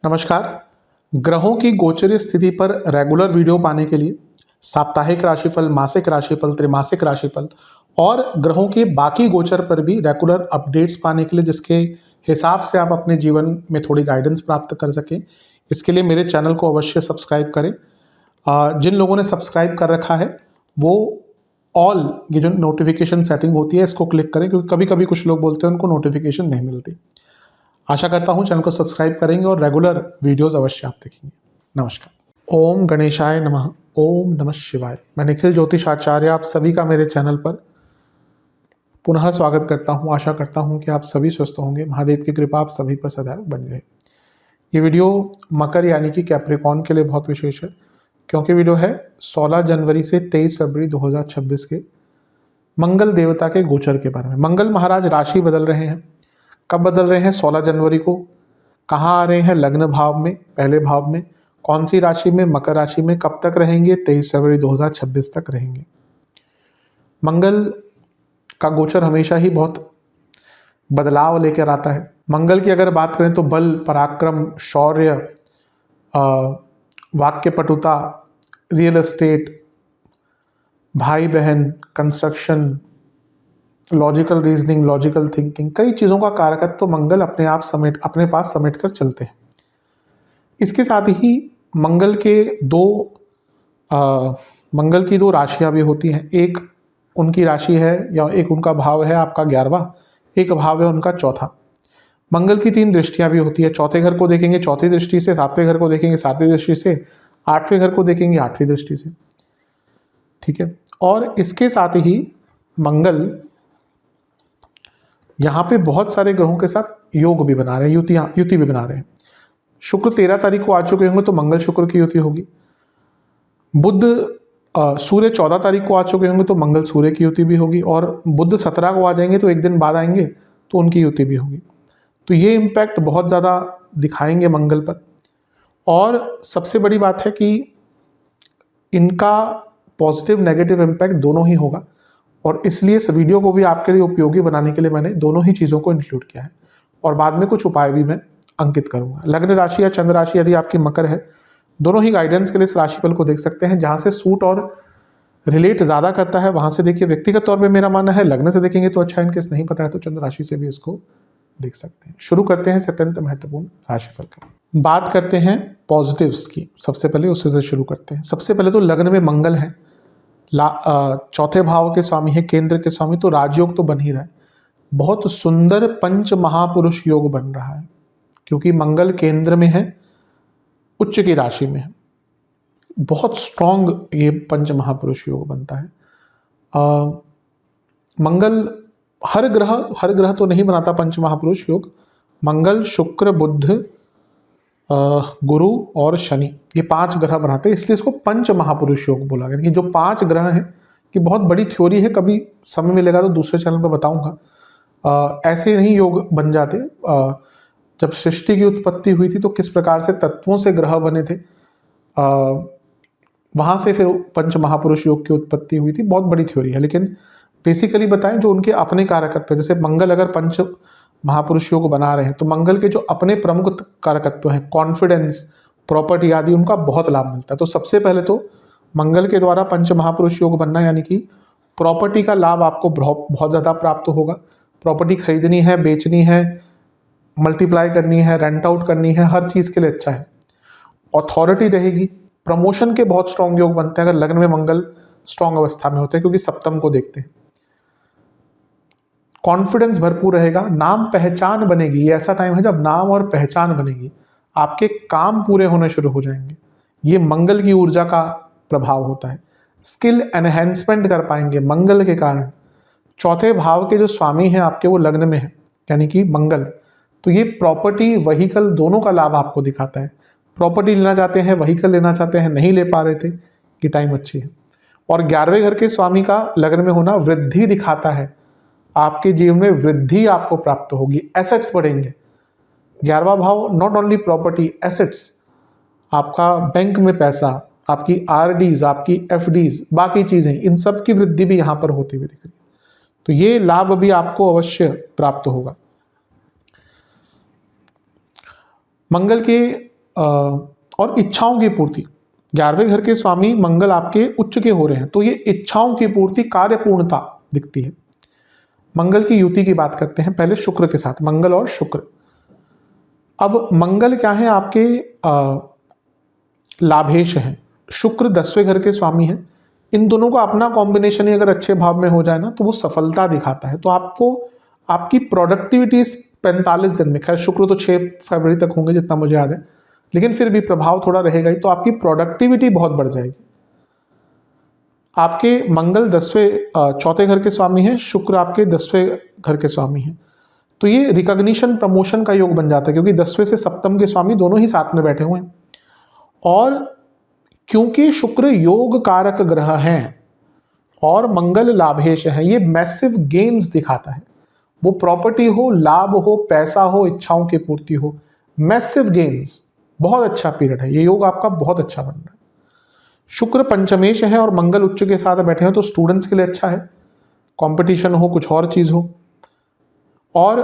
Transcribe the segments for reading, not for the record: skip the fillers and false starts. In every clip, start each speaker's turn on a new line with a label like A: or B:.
A: नमस्कार। ग्रहों की गोचरीय स्थिति पर रेगुलर वीडियो पाने के लिए साप्ताहिक राशिफल, मासिक राशिफल, त्रैमासिक राशिफल और ग्रहों के बाकी गोचर पर भी रेगुलर अपडेट्स पाने के लिए, जिसके हिसाब से आप अपने जीवन में थोड़ी गाइडेंस प्राप्त कर सकें, इसके लिए मेरे चैनल को अवश्य सब्सक्राइब करें। जिन लोगों ने सब्सक्राइब कर रखा है वो ऑल ये जो नोटिफिकेशन सेटिंग होती है इसको क्लिक करें, क्योंकि कभी कभी कुछ लोग बोलते हैं उनको नोटिफिकेशन नहीं मिलती। आशा करता हूँ चैनल को सब्सक्राइब करेंगे और रेगुलर वीडियोस अवश्य आप देखेंगे। नमस्कार। ओम गणेशाय नमः। ओम नमः शिवाय। मैं निखिल ज्योतिष आचार्य आप सभी का मेरे चैनल पर पुनः स्वागत करता हूँ। आशा करता हूँ कि आप सभी स्वस्थ होंगे। महादेव की कृपा आप सभी पर सदैव बनी रहे। ये वीडियो मकर यानी कि कैप्रिकॉर्न के लिए बहुत विशेष है, क्योंकि वीडियो है 16 जनवरी से 23 फरवरी 2026 के मंगल देवता के गोचर के बारे में। मंगल महाराज राशि बदल रहे हैं। कब बदल रहे हैं? 16 जनवरी को। कहाँ आ रहे हैं? लग्न भाव में, पहले भाव में। कौन सी राशि में? मकर राशि में। कब तक रहेंगे? 23 फरवरी 2026 तक रहेंगे। मंगल का गोचर हमेशा ही बहुत बदलाव लेकर आता है। मंगल की अगर बात करें तो बल, पराक्रम, शौर्य, वाक्य पटुता, रियल एस्टेट, भाई बहन, construction, logical reasoning, logical thinking, कई चीज़ों का कारकत्व तो मंगल अपने पास समेट कर चलते हैं। इसके साथ ही मंगल की दो राशियां भी होती हैं। एक उनकी राशि है या एक उनका भाव है आपका 11वां, एक भाव है उनका चौथा। मंगल की 3 दृष्टियां भी होती है। चौथे घर को देखेंगे चौथी दृष्टि से, 7वें घर को देखेंगे 7वीं दृष्टि से, 8वें घर को देखेंगे 8वीं दृष्टि से। ठीक है। और इसके साथ ही मंगल यहाँ पे बहुत सारे ग्रहों के साथ योग भी बना रहे हैं, युति भी बना रहे हैं। शुक्र 13 तारीख को आ चुके होंगे तो मंगल शुक्र की युति होगी। बुध सूर्य 14 तारीख को आ चुके होंगे तो मंगल सूर्य की युति भी होगी। और बुध 17 को आ जाएंगे तो एक दिन बाद आएंगे तो उनकी युति भी होगी। तो ये इम्पैक्ट बहुत ज़्यादा दिखाएंगे मंगल पर। और सबसे बड़ी बात है कि इनका पॉजिटिव नेगेटिव इम्पैक्ट दोनों ही होगा, और इसलिए इस वीडियो को भी आपके लिए उपयोगी बनाने के लिए मैंने दोनों ही चीज़ों को इंक्लूड किया है। और बाद में कुछ उपाय भी मैं अंकित करूंगा। लग्न राशि या चंद्र राशि यदि आपकी मकर है, दोनों ही गाइडेंस के लिए इस राशिफल को देख सकते हैं। जहां से सूट और रिलेट ज़्यादा करता है वहां से देखिए। व्यक्तिगत तौर पर मेरा मानना है लग्न से देखेंगे तो अच्छा, इनकेस नहीं पता है तो चंद्र राशि से भी इसको देख सकते हैं। शुरू करते हैं अत्यंत महत्वपूर्ण राशिफल का। बात करते हैं पॉजिटिव्स की। सबसे पहले उससे से शुरू करते हैं। सबसे पहले तो लग्न में मंगल है, चौथे भाव के स्वामी है, केंद्र के स्वामी, तो राजयोग तो बन ही रहा है। बहुत सुंदर पंच महापुरुष योग बन रहा है, क्योंकि मंगल केंद्र में है, उच्च की राशि में है। बहुत स्ट्रॉन्ग ये पंच महापुरुष योग बनता है। मंगल हर ग्रह तो नहीं बनाता पंच महापुरुष योग। मंगल, शुक्र, बुध, गुरु और शनि, ये 5 ग्रह बनाते हैं, इसलिए इसको पंच महापुरुष योग बोला गया। कि जो 5 ग्रह हैं कि बहुत बड़ी थ्योरी है, कभी समय मिलेगा तो दूसरे चैनल पर बताऊंगा। ऐसे नहीं योग बन जाते। जब सृष्टि की उत्पत्ति हुई थी तो किस प्रकार से तत्वों से ग्रह बने थे, वहां से फिर पंच महापुरुष योग की उत्पत्ति हुई थी। बहुत बड़ी थ्योरी है, लेकिन बेसिकली बताएं जो उनके अपने कारकत्व, जैसे मंगल अगर पंच महापुरुष योग बना रहे हैं तो मंगल के जो अपने प्रमुख कारकत्व हैं, कॉन्फिडेंस, प्रॉपर्टी आदि, उनका बहुत लाभ मिलता है। तो सबसे पहले तो मंगल के द्वारा पंच महापुरुष योग बनना, यानी कि प्रॉपर्टी का लाभ आपको बहुत ज़्यादा प्राप्त होगा। प्रॉपर्टी खरीदनी है, बेचनी है, मल्टीप्लाई करनी है, रेंट आउट करनी है, हर चीज़ के लिए अच्छा है। अथॉरिटी रहेगी। प्रमोशन के बहुत स्ट्रॉन्ग योग बनते हैं अगर लग्न में मंगल स्ट्रॉन्ग अवस्था में होते हैं, क्योंकि सप्तम को देखते हैं। कॉन्फिडेंस भरपूर रहेगा। नाम पहचान बनेगी। ये ऐसा टाइम है जब नाम और पहचान बनेगी, आपके काम पूरे होने शुरू हो जाएंगे। ये मंगल की ऊर्जा का प्रभाव होता है। स्किल एनहेंसमेंट कर पाएंगे मंगल के कारण। चौथे भाव के जो स्वामी हैं आपके, वो लग्न में है, यानी कि मंगल, तो ये प्रॉपर्टी, व्हीकल दोनों का लाभ आपको दिखाता है। प्रॉपर्टी लेना चाहते हैं, व्हीकल लेना चाहते हैं, नहीं ले पा रहे थे, कि टाइम अच्छी है। और 11वें घर के स्वामी का लग्न में होना वृद्धि दिखाता है। आपके जीवन में वृद्धि आपको प्राप्त होगी, एसेट्स बढ़ेंगे। 11वां भाव नॉट ओनली प्रॉपर्टी, एसेट्स, आपका बैंक में पैसा, आपकी आरडीज, आपकी एफडीज, बाकी चीजें, इन सब की वृद्धि भी यहाँ पर होती हुई दिख रही है। तो ये लाभ भी आपको अवश्य प्राप्त होगा। मंगल के और इच्छाओं की पूर्ति, 11वें घर के स्वामी मंगल आपके उच्च के हो रहे हैं, तो ये इच्छाओं की पूर्ति, कार्य पूर्णता दिखती है। मंगल की युति की बात करते हैं पहले शुक्र के साथ, मंगल और शुक्र। अब मंगल क्या है, आपके लाभेश है, शुक्र 10वें घर के स्वामी है। इन दोनों का अपना कॉम्बिनेशन ही अगर अच्छे भाव में हो जाए ना, तो वो सफलता दिखाता है। तो आपको आपकी प्रोडक्टिविटी इस 45 दिन में, खैर शुक्र तो 6 फरवरी तक होंगे जितना मुझे याद है, लेकिन फिर भी प्रभाव थोड़ा रहेगा ही, तो आपकी प्रोडक्टिविटी बहुत बढ़ जाएगी। आपके मंगल 10वें चौथे घर के स्वामी हैं, शुक्र आपके 10वें घर के स्वामी हैं, तो ये रिकॉग्निशन प्रमोशन का योग बन जाता है, क्योंकि 10वें से सप्तम के स्वामी दोनों ही साथ में बैठे हुए हैं। और क्योंकि शुक्र योग कारक ग्रह हैं और मंगल लाभेश है, ये मैसिव गेन्स दिखाता है। वो प्रॉपर्टी हो, लाभ हो, पैसा हो, इच्छाओं की पूर्ति हो, मैसिव गेन्स, बहुत अच्छा पीरियड है। ये योग आपका बहुत अच्छा बन रहा है। शुक्र पंचमेश है और मंगल उच्च के साथ बैठे हैं, तो स्टूडेंट्स के लिए अच्छा है, कंपटीशन हो, कुछ और चीज हो। और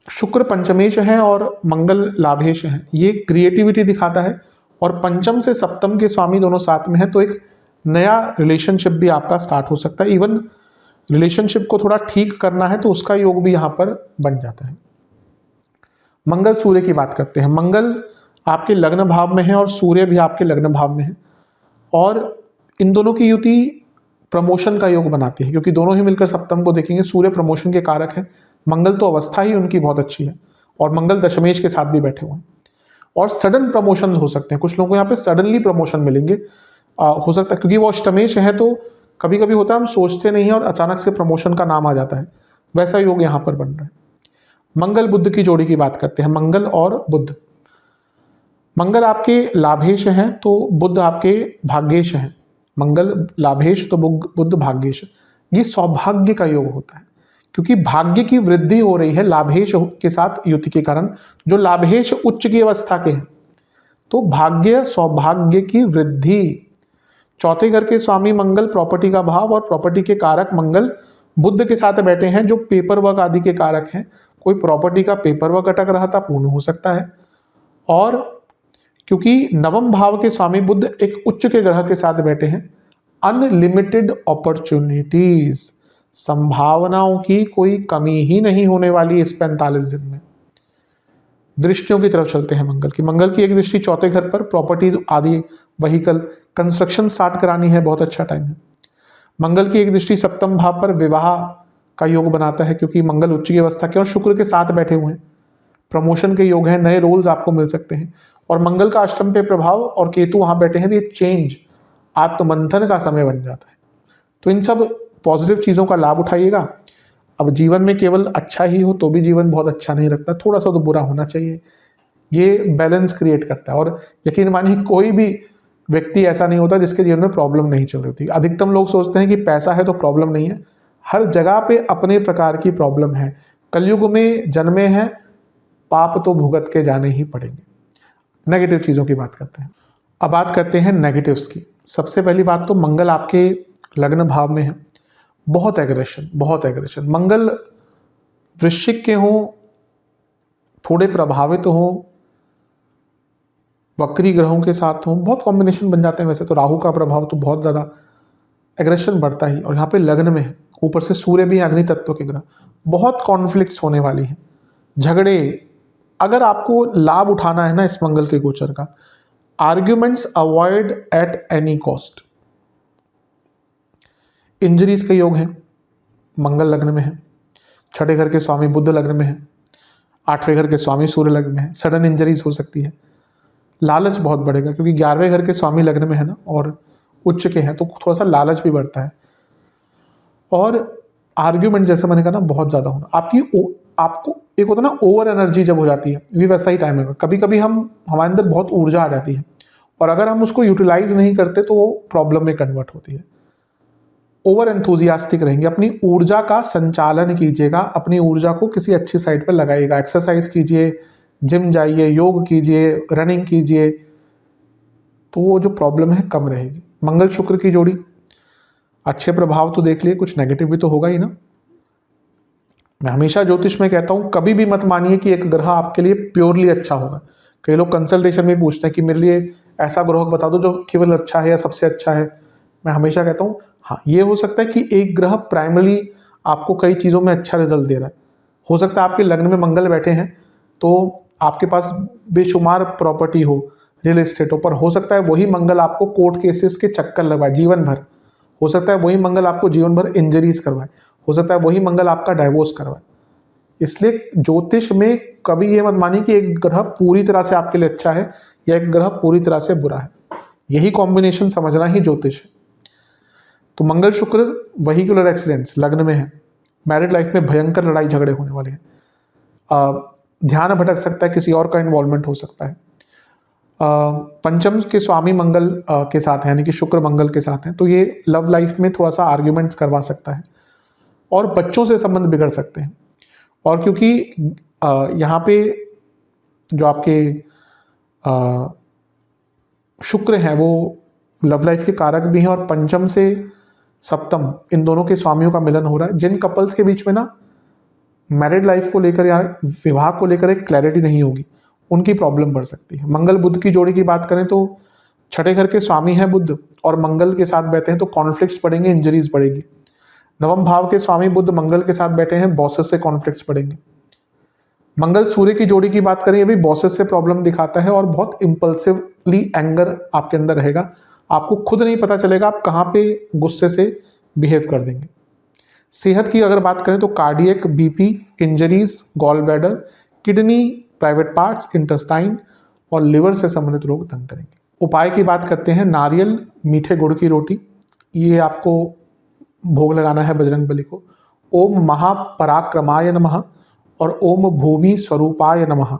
A: शुक्र पंचमेश है और मंगल लाभेश है, ये क्रिएटिविटी दिखाता है। और पंचम से सप्तम के स्वामी दोनों साथ में है, तो एक नया रिलेशनशिप भी आपका स्टार्ट हो सकता है। इवन रिलेशनशिप को थोड़ा ठीक करना है तो उसका योग भी यहां पर बन जाता है। मंगल सूर्य की बात करते हैं। मंगल आपके लग्न भाव में है और सूर्य भी आपके लग्न भाव में है, और इन दोनों की युति प्रमोशन का योग बनाती है, क्योंकि दोनों ही मिलकर सप्तम को देखेंगे। सूर्य प्रमोशन के कारक है, मंगल तो अवस्था ही उनकी बहुत अच्छी है, और मंगल दशमेश के साथ भी बैठे हुए हैं, और सडन प्रमोशन हो सकते हैं। कुछ लोगों को यहाँ पे सडनली प्रमोशन मिलेंगे, हो सकता है, क्योंकि वो अष्टमेश है, तो कभी कभी होता है हम सोचते नहीं है और अचानक से प्रमोशन का नाम आ जाता है, वैसा योग यहाँ पर बन रहा है। मंगल बुध की जोड़ी की बात करते हैं, मंगल और बुध। मंगल आपके लाभेश हैं तो बुध आपके भाग्येश हैं। मंगल लाभेश तो बुध भाग्येश। ये सौभाग्य का योग होता है, क्योंकि भाग्य की वृद्धि हो रही है लाभेश के साथ युति के कारण, जो लाभेश उच्च की अवस्था के हैं, तो भाग्य सौभाग्य की वृद्धि। चौथे घर के स्वामी मंगल प्रॉपर्टी का भाव, और प्रॉपर्टी के कारक मंगल बुध के साथ बैठे हैं, जो पेपर वर्क आदि के कारक हैं। कोई प्रॉपर्टी का पेपर वर्क अटक रहा था, पूर्ण हो सकता है। और क्योंकि नवम भाव के स्वामी बुध एक उच्च के ग्रह के साथ बैठे हैं, अनलिमिटेड अपॉर्चुनिटीज, संभावनाओं की कोई कमी ही नहीं होने वाली इस 45 दिन में। दृष्टियों की तरफ चलते हैं मंगल की। मंगल की एक दृष्टि चौथे घर पर, प्रॉपर्टी आदि, व्हीकल, कंस्ट्रक्शन स्टार्ट करानी है, बहुत अच्छा टाइम है। मंगल की एक दृष्टि सप्तम भाव पर विवाह का योग बनाता है, क्योंकि मंगल उच्च की अवस्था के और शुक्र के साथ बैठे हुए हैं। प्रमोशन के योग हैं, नए रोल्स आपको मिल सकते हैं। और मंगल का अष्टम पे प्रभाव और केतु वहां बैठे हैं, तो ये चेंज, आत्ममंथन का समय बन जाता है। तो इन सब पॉजिटिव चीजों का लाभ उठाइएगा। अब जीवन में केवल अच्छा ही हो तो भी जीवन बहुत अच्छा नहीं लगता, थोड़ा सा तो बुरा होना चाहिए। ये बैलेंस क्रिएट करता है। और यकीन मानिए कोई भी व्यक्ति ऐसा नहीं होता जिसके जीवन में प्रॉब्लम नहीं चल रही होती। अधिकतम लोग सोचते हैं कि पैसा है तो प्रॉब्लम नहीं है, हर जगह पे अपने प्रकार की प्रॉब्लम है। कलयुग में जन्मे हैं, पाप तो भुगत के जाने ही पड़ेंगे। नेगेटिव चीजों की बात करते हैं। अब बात करते हैं नेगेटिव्स की। सबसे पहली बात तो मंगल आपके लग्न भाव में है, बहुत एग्रेशन, बहुत एग्रेशन। मंगल वृश्चिक के हों, थोड़े प्रभावित हों, वक्री ग्रहों के साथ हों, बहुत कॉम्बिनेशन बन जाते हैं। वैसे तो राहु का प्रभाव तो बहुत ज़्यादा, एग्रेशन बढ़ता ही, और यहाँ पे लग्न में है, ऊपर से सूर्य भी अग्नि तत्व के ग्रह, बहुत कॉन्फ्लिक्ट्स होने वाली हैं, झगड़े। अगर आपको लाभ उठाना है ना इस मंगल के गोचर का, arguments avoid at any cost. Injuries के योग हैं, मंगल लग्न में है, छठे घर के स्वामी बुध लग्न में है, आठवें घर के स्वामी सूर्य लग्न में है, सडन इंजरीज हो सकती है। लालच बहुत बढ़ेगा, क्योंकि 11वें घर के स्वामी लग्न में है ना और उच्च के हैं, तो थोड़ा सा लालच भी बढ़ता है। और आर्ग्यूमेंट जैसे मैंने कहा ना, बहुत ज्यादा होना। आपको एक होता ना ओवर एनर्जी जब हो जाती है, भी वैसा ही टाइम है। कभी कभी हमारे अंदर बहुत ऊर्जा आ जाती है, और अगर हम उसको यूटिलाइज नहीं करते तो वो प्रॉब्लम में कन्वर्ट होती है। ओवर एंथुजियास्टिक रहेंगे, अपनी ऊर्जा का संचालन कीजिएगा, अपनी ऊर्जा को किसी अच्छी साइड पर लगाइएगा। एक्सरसाइज कीजिए, जिम जाइए, योग कीजिए, रनिंग कीजिए, तो वो जो प्रॉब्लम है कम रहेगी। मंगल शुक्र की जोड़ी, अच्छे प्रभाव तो देख लिए, कुछ नेगेटिव भी तो होगा ही ना। मैं हमेशा ज्योतिष में कहता हूँ कभी भी मत मानिए कि एक ग्रह आपके लिए प्योरली अच्छा होगा। कई लोग कंसल्टेशन में पूछते हैं कि मेरे लिए ऐसा ग्रह बता दो जो केवल अच्छा है या सबसे अच्छा है। मैं हमेशा कहता हूँ हाँ, ये हो सकता है कि एक ग्रह प्राइमरी आपको कई चीज़ों में अच्छा रिजल्ट दे रहा है। हो सकता है आपके लग्न में मंगल बैठे हैं तो आपके पास बेशुमार प्रॉपर्टी हो, रियल एस्टेट हो, पर हो सकता है वही मंगल आपको कोर्ट केसेस के चक्कर लगवाए जीवन भर। हो सकता है वही मंगल आपको जीवन भर इंजरीज करवाए। हो सकता है वही मंगल आपका डाइवोर्स करवाए। इसलिए ज्योतिष में कभी ये मत मानिए कि एक ग्रह पूरी तरह से आपके लिए अच्छा है या एक ग्रह पूरी तरह से बुरा है। यही कॉम्बिनेशन समझना ही ज्योतिष है। तो मंगल शुक्र वहीकुलर एक्सीडेंट्स लग्न में है, मैरिड लाइफ में भयंकर लड़ाई झगड़े होने वाले हैं, ध्यान भटक सकता है, किसी और का इन्वॉल्वमेंट हो सकता है। पंचम के स्वामी मंगल के साथ है, यानी कि शुक्र मंगल के साथ है, तो ये लव लाइफ में थोड़ा सा आर्ग्यूमेंट्स करवा सकता है और बच्चों से संबंध बिगड़ सकते हैं। और क्योंकि यहाँ पे जो आपके शुक्र हैं वो लव लाइफ के कारक भी हैं और पंचम से सप्तम इन दोनों के स्वामियों का मिलन हो रहा है, जिन कपल्स के बीच में ना मैरिड लाइफ को लेकर या विवाह को लेकर एक क्लैरिटी नहीं होगी, उनकी प्रॉब्लम बढ़ सकती है। मंगल बुध की जोड़ी की बात करें तो छठे घर के स्वामी हैं बुध और मंगल के साथ बैठे हैं तो कॉन्फ्लिक्ट्स बढ़ेंगे, इंजरीज बढ़ेगी। नवम भाव के स्वामी बुध मंगल के साथ बैठे हैं, बॉसेस से कॉन्फ्लिक्ट्स बढ़ेंगे। मंगल सूर्य की जोड़ी की बात करें, ये भी बॉसेस से प्रॉब्लम दिखाता है और बहुत इंपल्सिवली एंगर आपके अंदर रहेगा। आपको खुद नहीं पता चलेगा आप कहाँ पे गुस्से से बिहेव कर देंगे। सेहत की अगर बात करें तो cardiac, BP, injuries, gall bladder, kidney, private parts, intestine और लिवर से संबंधित रोग तंग करेंगे। उपाय की बात करते हैं, नारियल, मीठे गुड़ की रोटी, ये आपको भोग लगाना है बजरंग बली को। ओम महापराक्रमाय नमः और ओम भूमि स्वरूपाय नमः,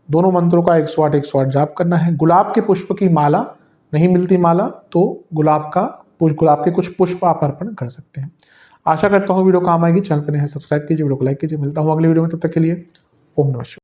A: दोनों मंत्रों का 108 जाप करना है। गुलाब के पुष्प की माला, नहीं मिलती माला तो गुलाब के कुछ पुष्प आप अर्पण कर सकते हैं। आशा करता हूँ वीडियो काम आएगी। चैनल पर नए हैं सब्सक्राइब कीजिए, वीडियो को लाइक कीजिए। मिलता हूँ अगली वीडियो में, तब तक के लिए ओम नमः शिवाय।